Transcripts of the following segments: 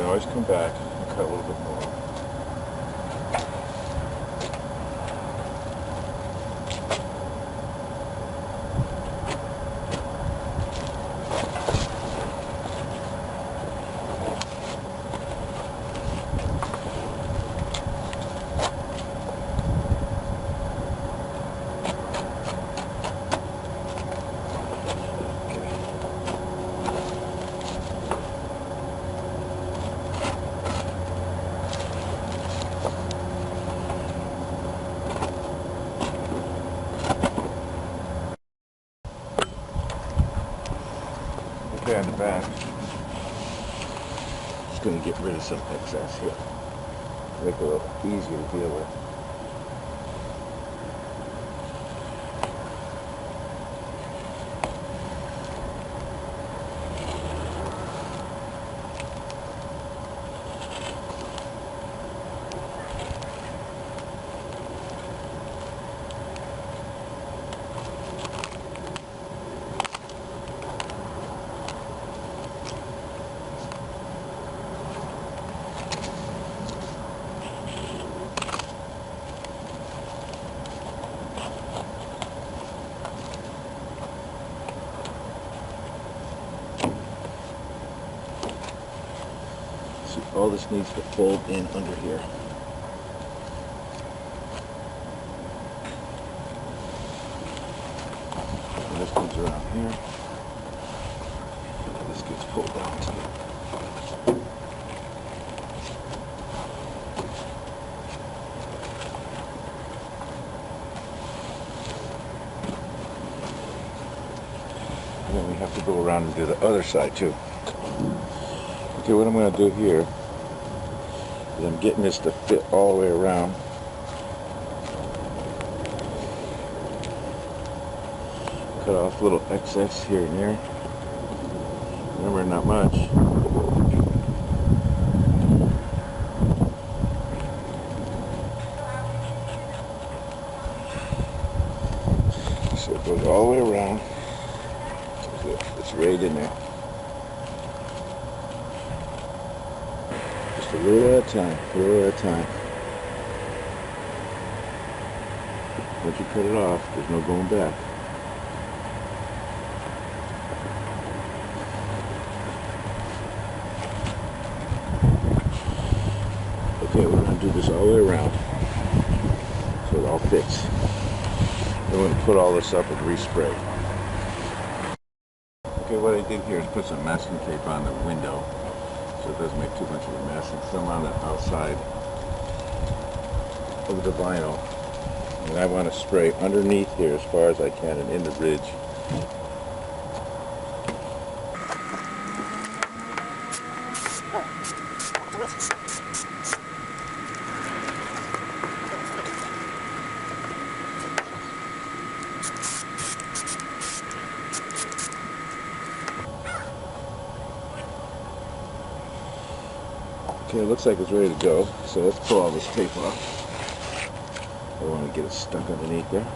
can always come back and cut a little bit more. Okay, on the back, just going to get rid of some excess here. Make it a little easier to deal with. All this needs to fold in under here. And this comes around here. And this gets pulled down to it. And then we have to go around and do the other side too. Okay, what I'm going to do here, I'm getting this to fit all the way around. Cut off little excess here and there. Remember, not much. So it goes all the way around. It's right in there. A little at a time, a little at a time. Once you cut it off, there's no going back. Okay, we're going to do this all the way around so it all fits. Then we're going to put all this up and respray. Okay, what I did here is put some masking tape on the window, so it doesn't make too much of a mess, and some on the outside of the vinyl. And I want to spray underneath here as far as I can and in the ridge. Okay, it looks like it's ready to go, so let's pull all this tape off. I don't want to get it stuck underneath there.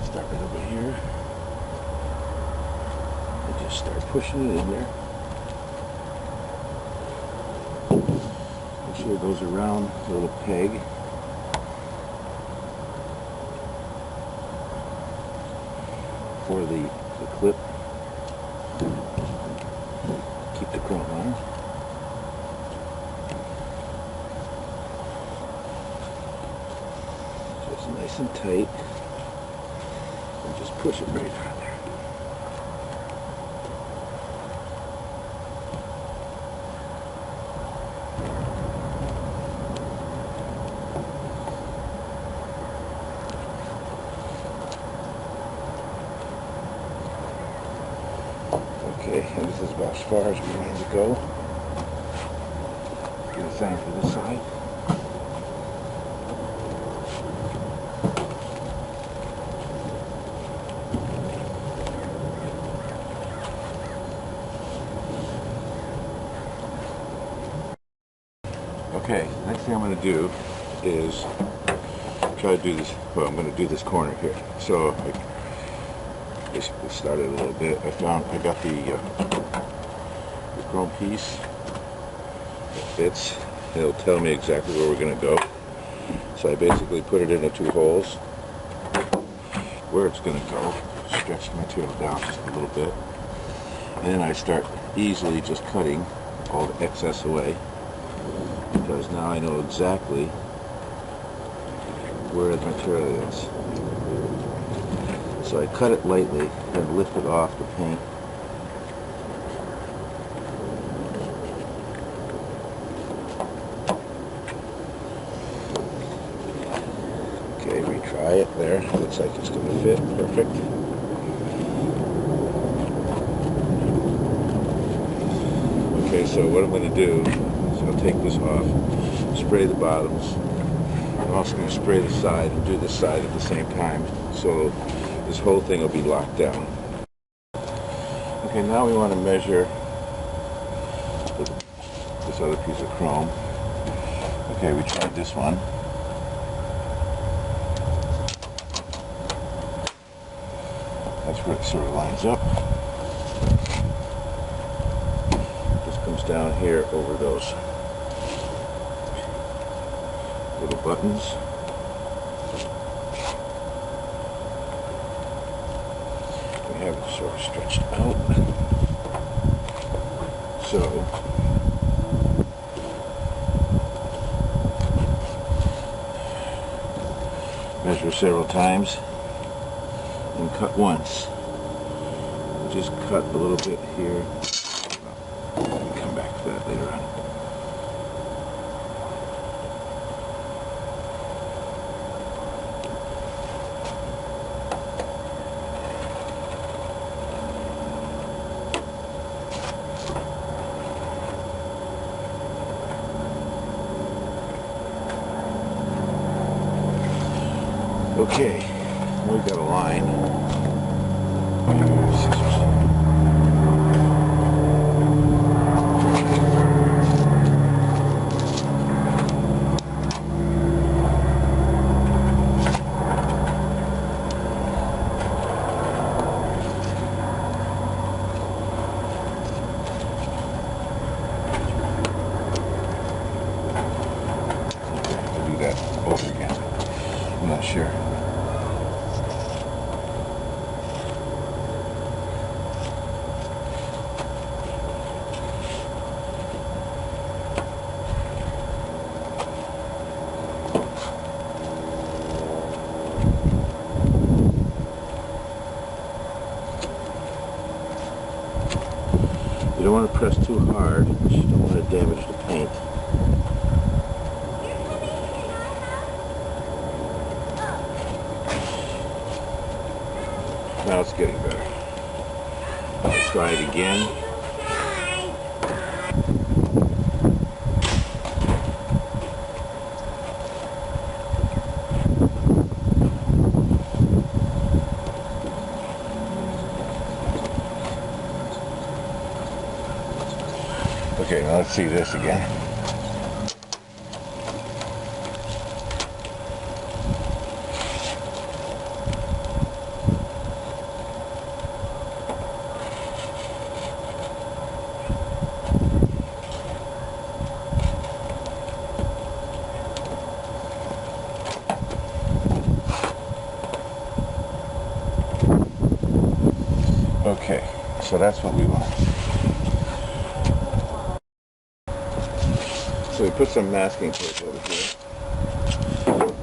Start right over here. And just start pushing it in there. Make sure it goes around the little peg. For the clip. Keep the chrome on. Just nice and tight. And just push it right on there. Okay, and this is about as far as we want to go. Get the same for this side. Okay, next thing I'm going to do is try to do this. Well, I'm going to do this corner here. So I basically started a little bit. I got the chrome piece that fits. It'll tell me exactly where we're going to go. So I basically put it into 2 holes where it's going to go. Stretch the material down just a little bit. And then I start easily just cutting all the excess away, because now I know exactly where the material is. So I cut it lightly and lift it off the paint. Okay, retry it there. Looks like it's going to fit. Perfect. Okay, so what I'm going to do is I'll take this off, spray the bottoms. I'm also going to spray the side and do the side at the same time, so this whole thing will be locked down. Okay, now we want to measure this other piece of chrome. Okay, we tried this one. That's where it sort of lines up. Comes down here over those little buttons. We have it sort of stretched out. So measure several times and cut once. Just cut a little bit here. Come back to that later on. Okay, we've got a line. Scissors. Over again. I'm not sure. You don't want to press too hard because you don't want to damage the paint. Now it's getting better. Let's try it again. Okay, now let's see this again. Okay, so that's what we want. So we put some masking tape over here,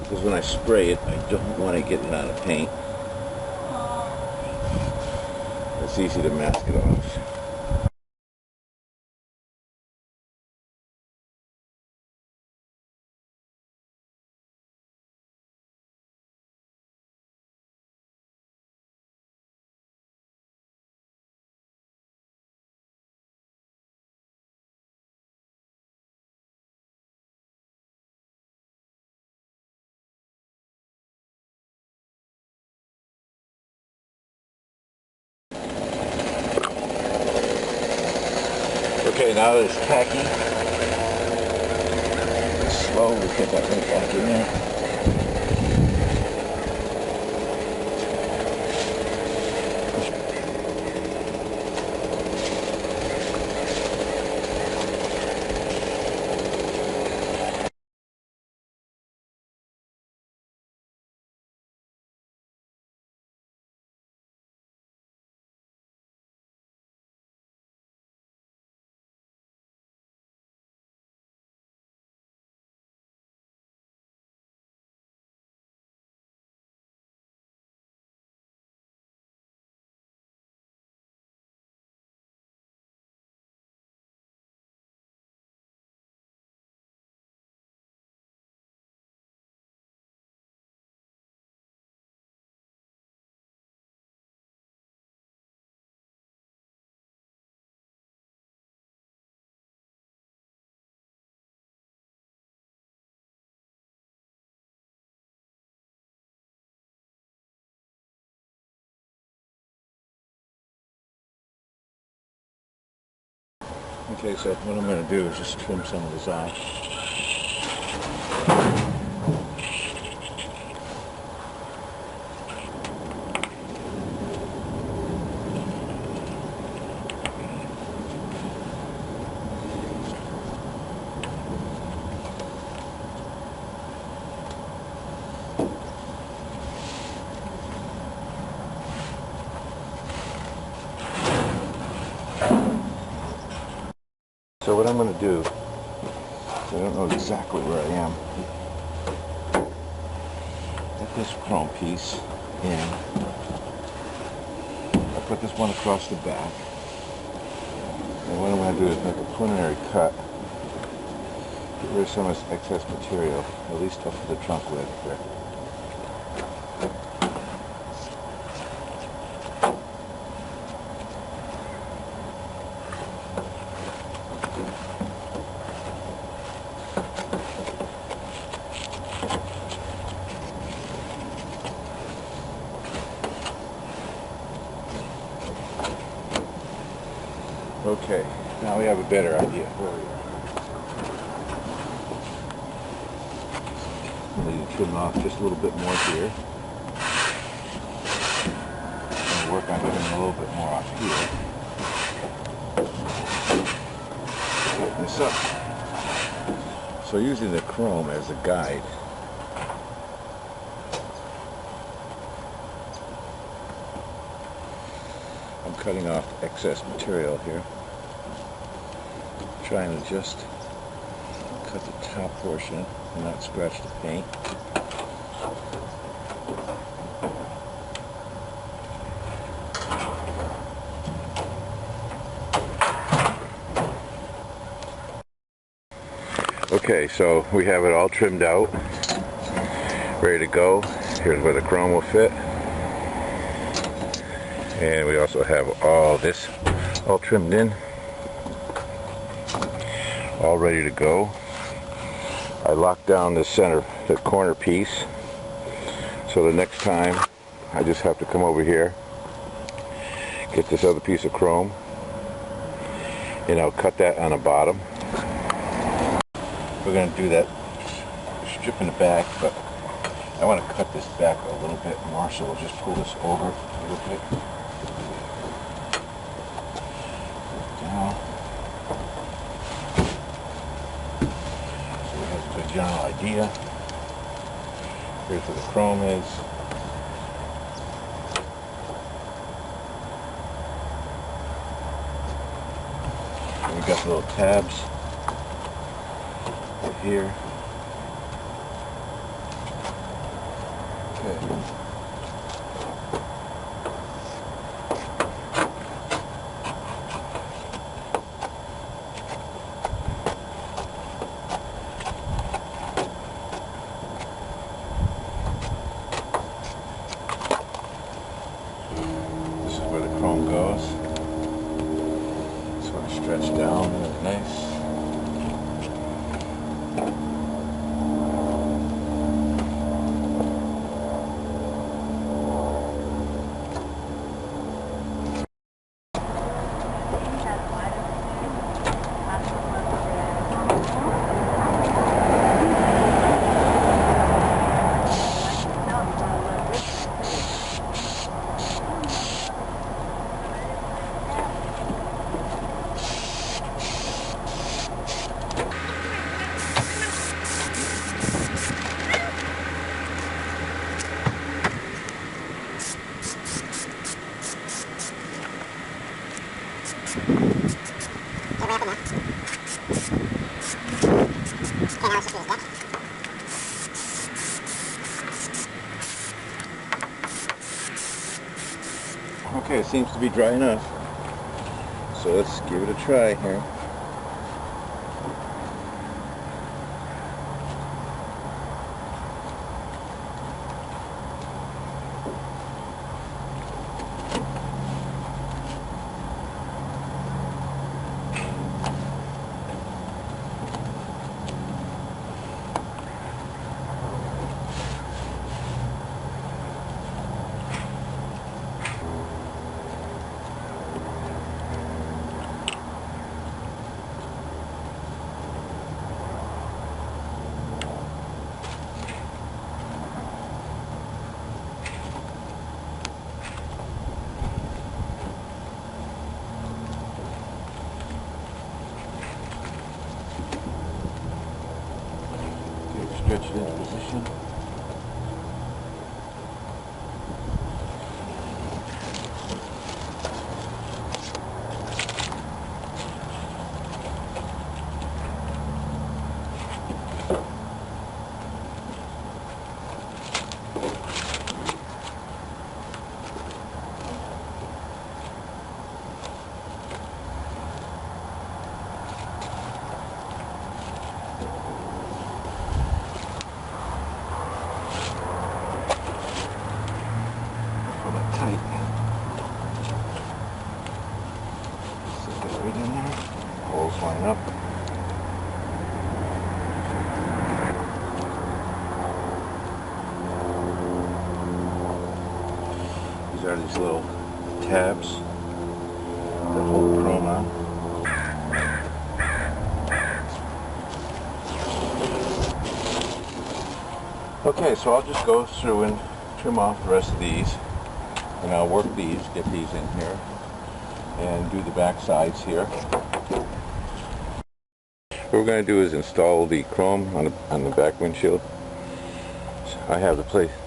because when I spray it, I don't want to get it on the paint. It's easy to mask it off. Okay, now that it's tacky, slowly get that right back in there. Okay, so what I'm going to do is just trim some of this off. So what I'm going to do, I don't know exactly where I am, get this chrome piece in. I put this one across the back. And what I'm going to do is make a preliminary cut, get rid of some of this excess material, at least up to the trunk lid here. Okay, now we have a better idea where we are. I'm going to trim off just a little bit more here. I'm going to work on getting a little bit more off here. Tighten this up. So using the chrome as a guide, I'm cutting off excess material here. Trying to just cut the top portion and not scratch the paint. Okay, so we have it all trimmed out, ready to go. Here's where the chrome will fit. And we also have all this all trimmed in, all ready to go. I locked down the center, the corner piece, so the next time I just have to come over here, get this other piece of chrome, and I'll cut that on the bottom. We're going to do that strip in the back, but I want to cut this back a little bit more, so we'll just pull this over a little bit. Down. So we have a good general idea. Here's where the chrome is. And we got the little tabs right here. Okay. This is where the chrome goes. Sort of stretch down, really nice. Okay, it seems to be dry enough. So let's give it a try here. Switch it into position. Line up. These are these little tabs that hold chrome on. Okay, so I'll just go through and trim off the rest of these, and I'll work these, get these in here, and do the back sides here. What we're going to do is install the chrome on the back windshield. So I have the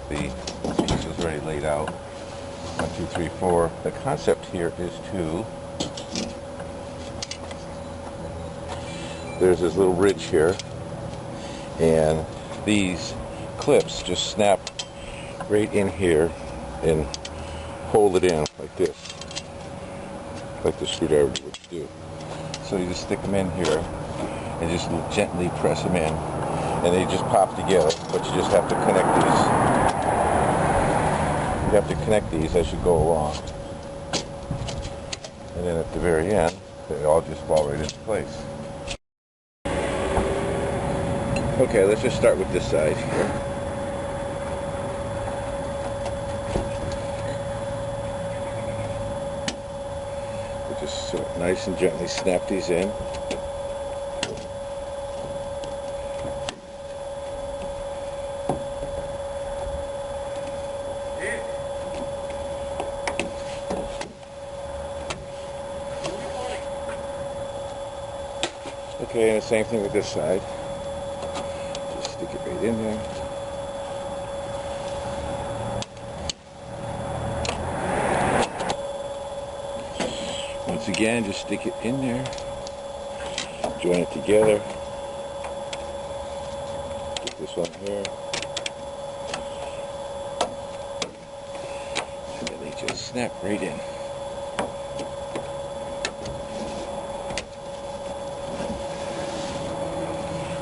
pieces already laid out. 1, 2, 3, 4. The concept here is to, there's this little ridge here, and these clips just snap right in here and hold it in like this, like the screwdriver would do. So you just stick them in here and just gently press them in, and they just pop together, but you just have to connect these. You have to connect these as you go along, and then at the very end they all just fall right into place. Okay, let's just start with this side here. We'll just nice and gently snap these in. Okay, and the same thing with this side. Just stick it right in there. Once again, just stick it in there. Join it together. Get this one here. And then they just snap right in.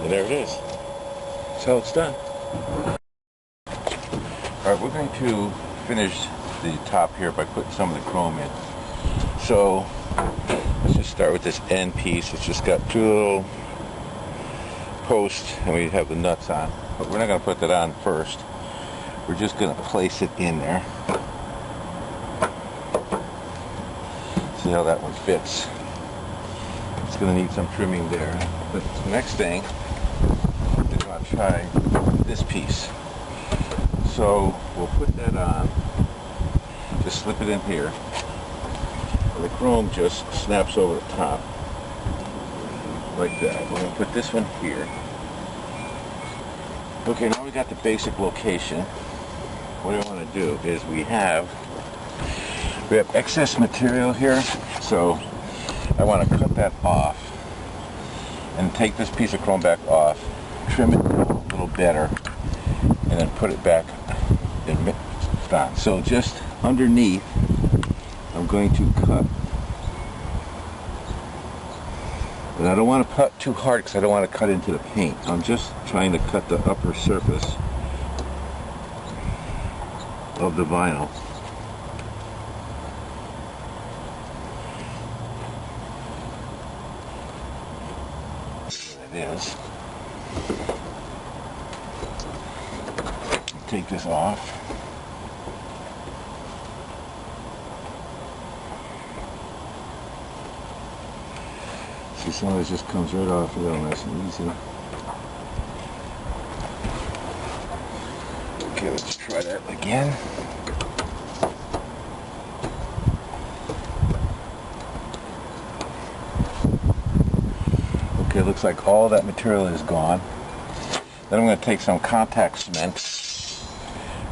And there it is. That's how it's done. Alright, we're going to finish the top here by putting some of the chrome in. So, let's just start with this end piece. It's just got two little posts, and we have the nuts on. But we're not going to put that on first. We're just going to place it in there. See how that one fits. It's going to need some trimming there. But the next thing, try this piece. So we'll put that on, just slip it in here, and the chrome just snaps over the top like that. We're going to put this one here. Okay, now we got the basic location. What I want to do is we have excess material here, so I want to cut that off and take this piece of chrome back off, trim it a little better, and then put it back on. So just underneath, I'm going to cut. But I don't want to cut too hard because I don't want to cut into the paint. I'm just trying to cut the upper surface of the vinyl. There it is. Take this off. See, some of this just comes right off real nice and easy. Okay, let's try that again. Okay, looks like all that material is gone. Then I'm going to take some contact cement,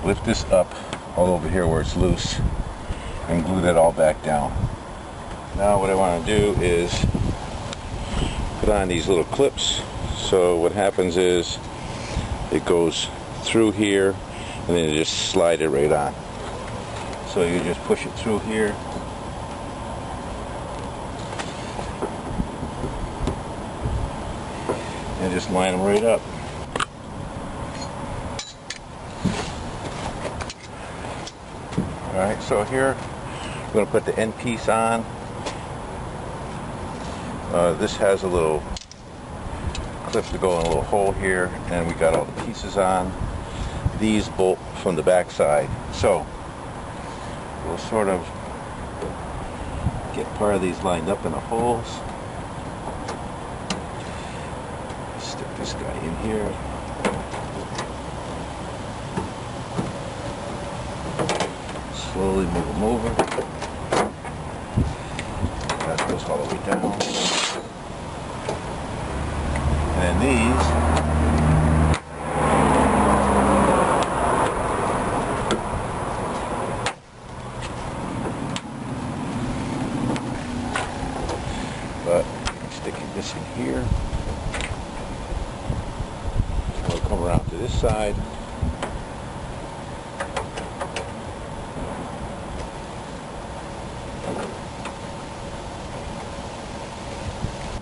lift this up all over here where it's loose, and glue that all back down. Now what I want to do is put on these little clips. So what happens is it goes through here and then you just slide it right on. So you just push it through here. And just line them right up. Alright, so here I'm going to put the end piece on. This has a little clip to go in a little hole here, and we got all the pieces on. These bolt from the back side. So we'll sort of get part of these lined up in the holes. Stick this guy in here. Slowly move them over. That goes all the way down. And then these, but sticking this in here. We'll come around to this side.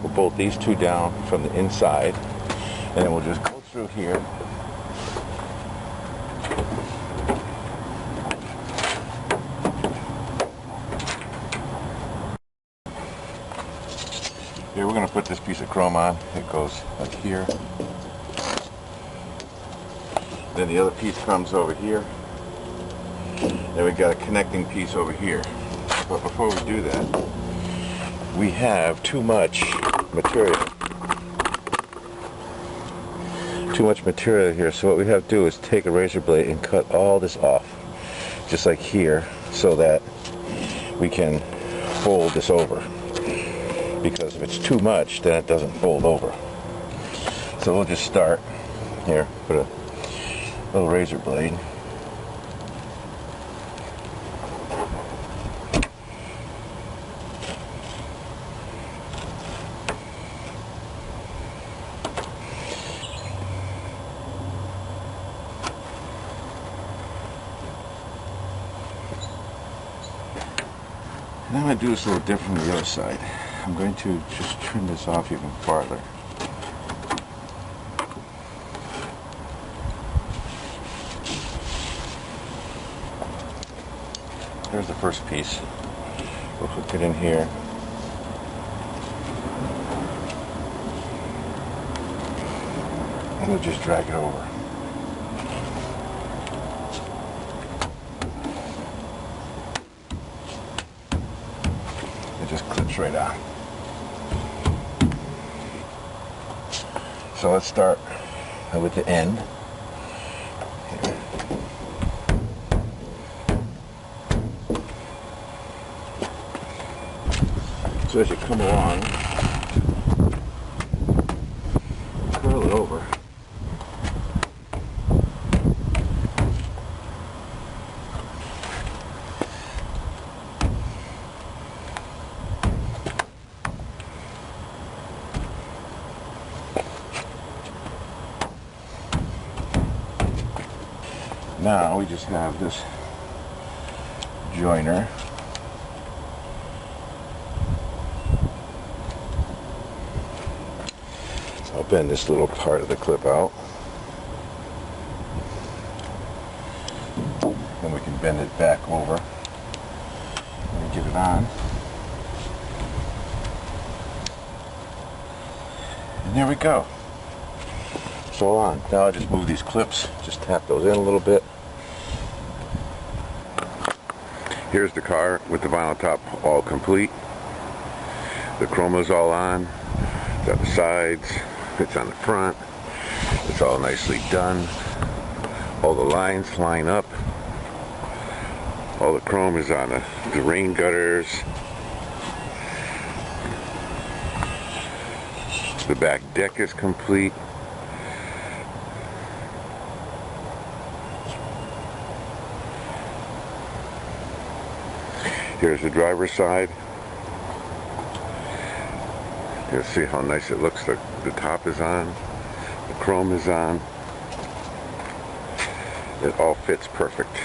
We'll bolt these two down from the inside, and then we'll just go through here. Here we're going to put this piece of chrome on. It goes like here. Then the other piece comes over here. Then we got a connecting piece over here. But before we do that, we have too much material. Too much material here. So what we have to do is take a razor blade and cut all this off, just like here, so that we can fold this over. Because if it's too much, then it doesn't fold over. So we'll just start here. Put a little razor blade. And I'm going to do this a little different on the other side. I'm going to just trim this off even farther. Here's the first piece. We'll hook it in here. And we'll just drag it over. It just clips right on. So let's start with the end. Here. So as you come along, curl it over. Now we just have this joiner. So I'll bend this little part of the clip out. Then we can bend it back over and get it on. And there we go. So on. Now I'll just move these clips, just tap those in a little bit. Here's the car with the vinyl top all complete. The chroma's all on. Got the sides, it's on the front. It's all nicely done. All the lines line up. All the chrome is on the rain gutters. The back deck is complete. Here's the driver's side. You'll see how nice it looks. The top is on, the chrome is on. It all fits perfect.